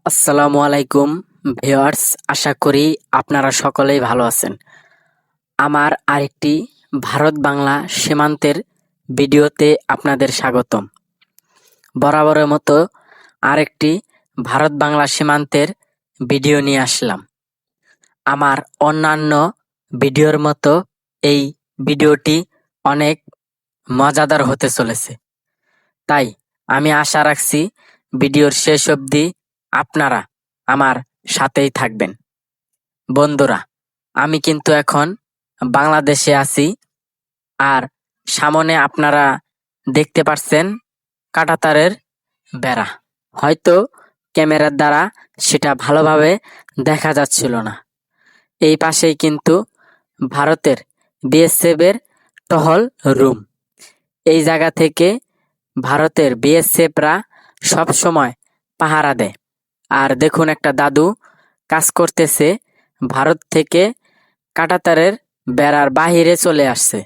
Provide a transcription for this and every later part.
আসসালামু আলাইকুম ভিউয়ার্স, আশা করি আপনারা সকলেই ভালো আছেন। আমার আরেকটি ভারত বাংলা সীমান্তের ভিডিওতে আপনাদের স্বাগতম। বরাবরের মতো আরেকটি ভারত বাংলা সীমান্তের ভিডিও নিয়ে আসলাম। আমার অন্যান্য ভিডিওর মতো এই ভিডিওটি অনেক মজাদার হতে চলেছে, তাই আমি আশা রাখছি ভিডিওর শেষ অবধি আপনারা আমার সাথেই থাকবেন। বন্ধুরা, আমি কিন্তু এখন বাংলাদেশে আছি, আর সামনে আপনারা দেখতে পাচ্ছেন কাঁটাতারের বেড়া। হয়তো ক্যামেরার দ্বারা সেটা ভালোভাবে দেখা যাচ্ছিল না। এই পাশেই কিন্তু ভারতের বিএসএফ এর টহল রুম। এই জায়গা থেকে ভারতের বিএসএফরা সব সময় পাহারা দেয়। আর দেখুন, একটা দাদু কাজ করতেছে, ভারত থেকে কাঁটাতারের বেড়ার বাহিরে চলে আসছে।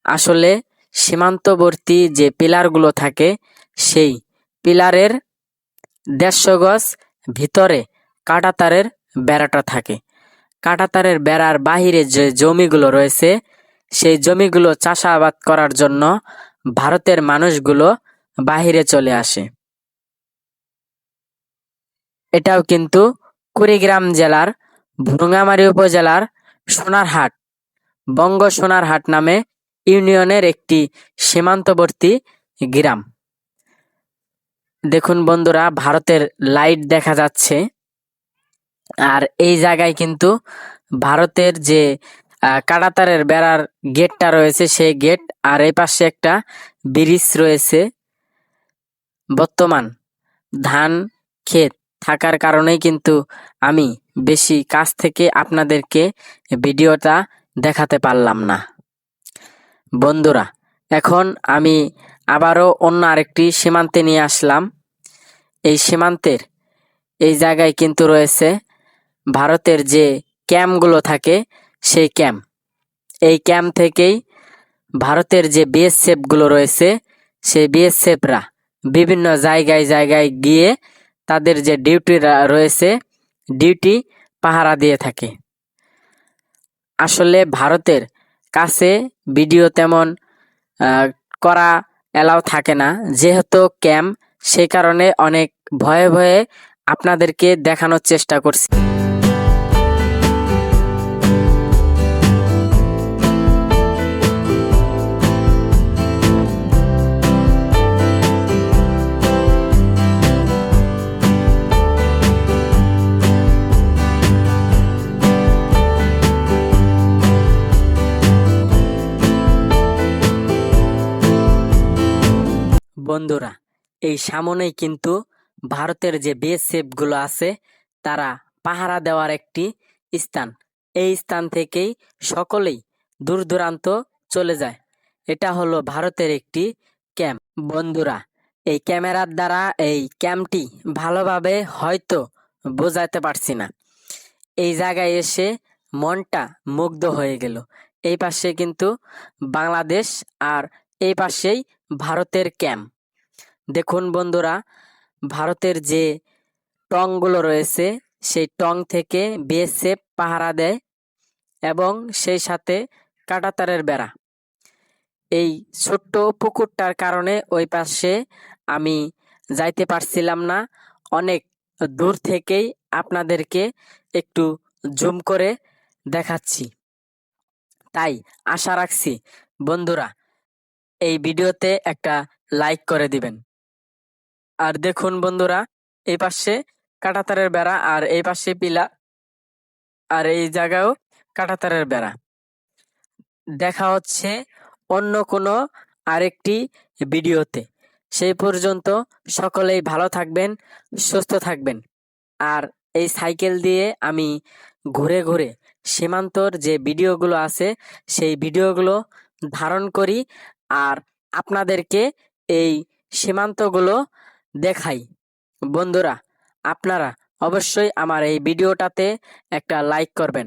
আসলে সীমান্তবর্তী যে পিলারগুলো থাকে, সেই পিলারের 150 গজ ভিতরে কাঁটাতারের বেড়াটা থাকে। কাঁটাতারের বেড়ার বাহিরে যে জমিগুলো রয়েছে, সেই জমিগুলো চাষাবাদ করার জন্য ভারতের মানুষগুলো বাহিরে চলে আসে। এটাও কিন্তু কুড়িগ্রাম জেলার ভুরুঙ্গামারী উপজেলার সোনারহাট, বঙ্গ সোনারহাট নামে ইউনিয়নের একটি সীমান্তবর্তী গ্রাম। দেখুন বন্ধুরা, ভারতের লাইট দেখা যাচ্ছে। আর এই জায়গায় কিন্তু ভারতের যে কাঁটাতারের বেড়ার গেটটা রয়েছে, সেই গেট, আর এই পাশে একটা ব্রিজ রয়েছে। বর্তমান ধান ক্ষেত থাকার কারণেই কিন্তু আমি বেশি কাছ থেকে আপনাদেরকে ভিডিওটা দেখাতে পারলাম না। বন্ধুরা, এখন আমি আবারও অন্য আরেকটি সীমান্তে নিয়ে আসলাম। এই সীমান্তের এই জায়গায় কিন্তু রয়েছে ভারতের যে ক্যাম্পগুলো থাকে, সেই ক্যাম্প। এই ক্যাম্প থেকেই ভারতের যে বিএসএফগুলো রয়েছে, সেই বিএসএফরা বিভিন্ন জায়গায় জায়গায় গিয়ে তাদের যে ডিউটি রয়েছে, ডিউটি পাহারা দিয়ে থাকে। আসলে ভারতের কাছে ভিডিও তেমন করা এলাও থাকে না, যেহেতু ক্যাম্প, সেই কারণে অনেক ভয়ে ভয়ে আপনাদেরকে দেখানোর চেষ্টা করছি। বন্ধুরা, এই সামনেই কিন্তু ভারতের যে বিএসএফ গুলো আছে, তারা পাহারা দেওয়ার একটি স্থান। এই স্থান থেকেই সকলেই দূর দূরান্ত চলে যায়। এটা হলো ভারতের একটি ক্যাম্প। বন্ধুরা, এই ক্যামেরার দ্বারা এই ক্যাম্পটি ভালোভাবে হয়তো বোঝাতে পারছি না। এই জায়গায় এসে মনটা মুগ্ধ হয়ে গেল। এই পাশে কিন্তু বাংলাদেশ, আর এই পাশেই ভারতের ক্যাম্প। দেখুন বন্ধুরা, ভারতের যে টংগুলো রয়েছে, সেই টং থেকে বিএসএফ পাহারা দেয়, এবং সেই সাথে কাঁটাতারের বেড়া। এই ছোট্ট পুকুরটার কারণে ওই পাশে আমি যাইতে পারছিলাম না। অনেক দূর থেকেই আপনাদেরকে একটু জুম করে দেখাচ্ছি। তাই আশা রাখছি বন্ধুরা এই ভিডিওতে একটা লাইক করে দিবেন। আর দেখুন বন্ধুরা, এই পাশে কাঁটাতারের বেড়া, আর এই পাশে পিলার, আর এই জায়গায়ও কাঁটাতারের বেড়া। দেখা হচ্ছে অন্য কোনো আরেকটি ভিডিওতে। সেই পর্যন্ত সকলেই ভালো থাকবেন, সুস্থ থাকবেন। আর এই সাইকেল দিয়ে আমি ঘুরে ঘুরে সীমান্তর যে ভিডিওগুলো আছে, সেই ভিডিওগুলো ধারণ করি, আর আপনাদেরকে এই সীমান্তগুলো দেখাই। বন্ধুরা, আপনারা অবশ্যই আমার এই ভিডিওটাতে একটা লাইক করবেন।